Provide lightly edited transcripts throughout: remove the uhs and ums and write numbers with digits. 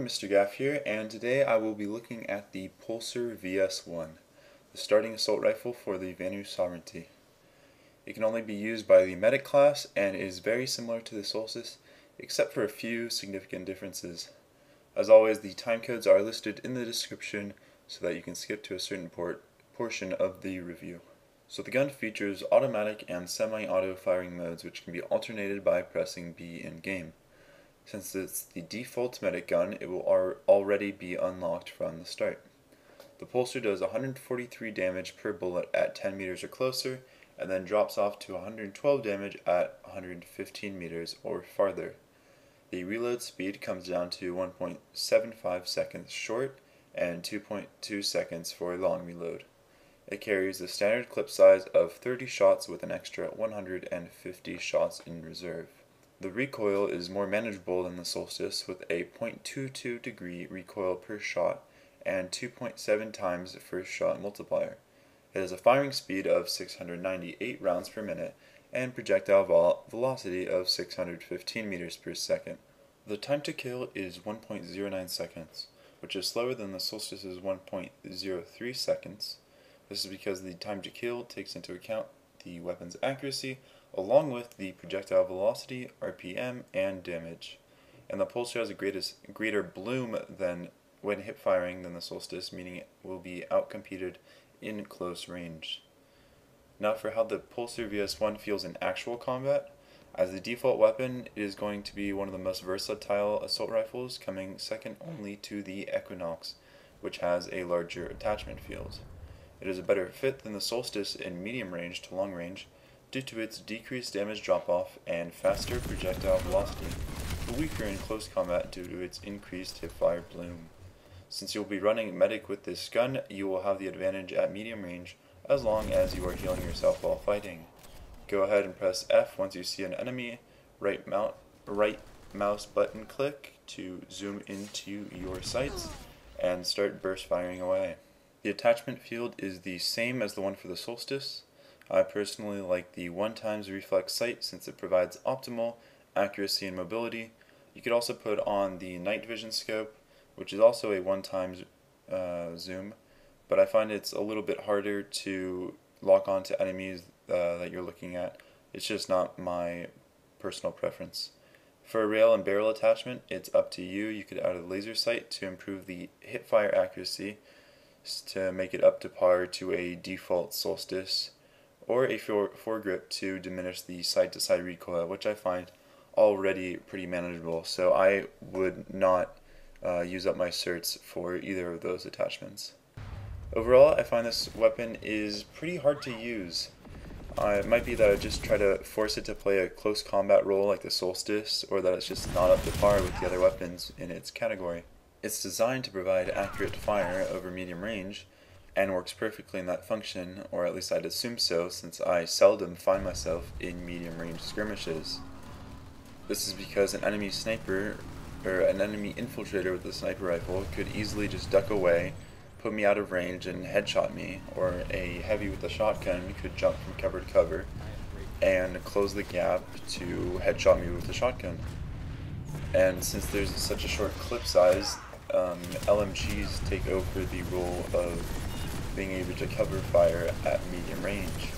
Mr. Gaff here, and today I will be looking at the Pulsar VS1, the starting assault rifle for the Vanu Sovereignty. It can only be used by the medic class and is very similar to the Solstice, except for a few significant differences. As always, the timecodes are listed in the description so that you can skip to a certain portion of the review. So the gun features automatic and semi-auto firing modes, which can be alternated by pressing B in game. Since it's the default medic gun, it will already be unlocked from the start. The Pulsar does 143 damage per bullet at 10 meters or closer, and then drops off to 112 damage at 115 meters or farther. The reload speed comes down to 1.75 seconds short and 2.2 seconds for a long reload. It carries the standard clip size of 30 shots with an extra 150 shots in reserve. The recoil is more manageable than the Solstice, with a 0.22 degree recoil per shot and 2.7 times the first shot multiplier. It has a firing speed of 698 rounds per minute and projectile velocity of 615 meters per second. The time to kill is 1.09 seconds, which is slower than the Solstice's 1.03 seconds. This is because the time to kill takes into account the weapon's accuracy, along with the projectile velocity, RPM, and damage. And the Pulsar has a greater bloom than when hip firing than the Solstice, meaning it will be outcompeted in close range. Now for how the Pulsar VS1 feels in actual combat. As the default weapon, it is going to be one of the most versatile assault rifles, coming second only to the Equinox, which has a larger attachment field. It is a better fit than the Solstice in medium range to long range, due to its decreased damage drop-off and faster projectile velocity, but weaker in close combat due to its increased hipfire bloom. Since you'll be running medic with this gun, you will have the advantage at medium range as long as you are healing yourself while fighting. Go ahead and press F once you see an enemy, right mouse button click to zoom into your sights, and start burst firing away. The attachment field is the same as the one for the Solstice. I personally like the 1x reflex sight since it provides optimal accuracy and mobility. You could also put on the night vision scope, which is also a 1x zoom, but I find it's a little bit harder to lock onto enemies that you're looking at. It's just not my personal preference. For a rail and barrel attachment, it's up to you. You could add a laser sight to improve the hipfire accuracy to make it up to par to a default Solstice, or a foregrip to diminish the side-to-side recoil, which I find already pretty manageable, so I would not use up my certs for either of those attachments. Overall, I find this weapon is pretty hard to use. It might be that I just try to force it to play a close combat role like the Solstice, or that it's just not up to par with the other weapons in its category. It's designed to provide accurate fire over medium range, and works perfectly in that function, or at least I'd assume so, since I seldom find myself in medium range skirmishes. This is because an enemy sniper, or an enemy infiltrator with a sniper rifle, could easily just duck away, put me out of range, and headshot me, or a heavy with a shotgun could jump from cover to cover, and close the gap to headshot me with a shotgun. And since there's such a short clip size, LMGs take over the role of being able to cover fire at medium range.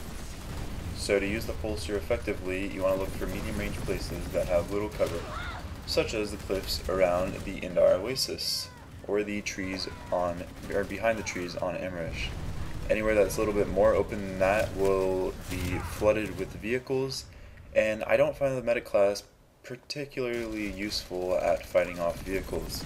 So to use the Pulsar effectively, you want to look for medium range places that have little cover, such as the cliffs around the Indar Oasis, or the trees behind the trees on Emmerich. Anywhere that's a little bit more open than that will be flooded with vehicles, and I don't find the medic class particularly useful at fighting off vehicles.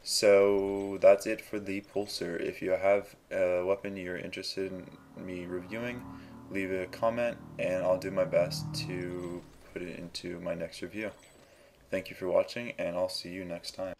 So that's it for the Pulsar. If you have a weapon you're interested in me reviewing, leave a comment and I'll do my best to put it into my next review. Thank you for watching, and I'll see you next time.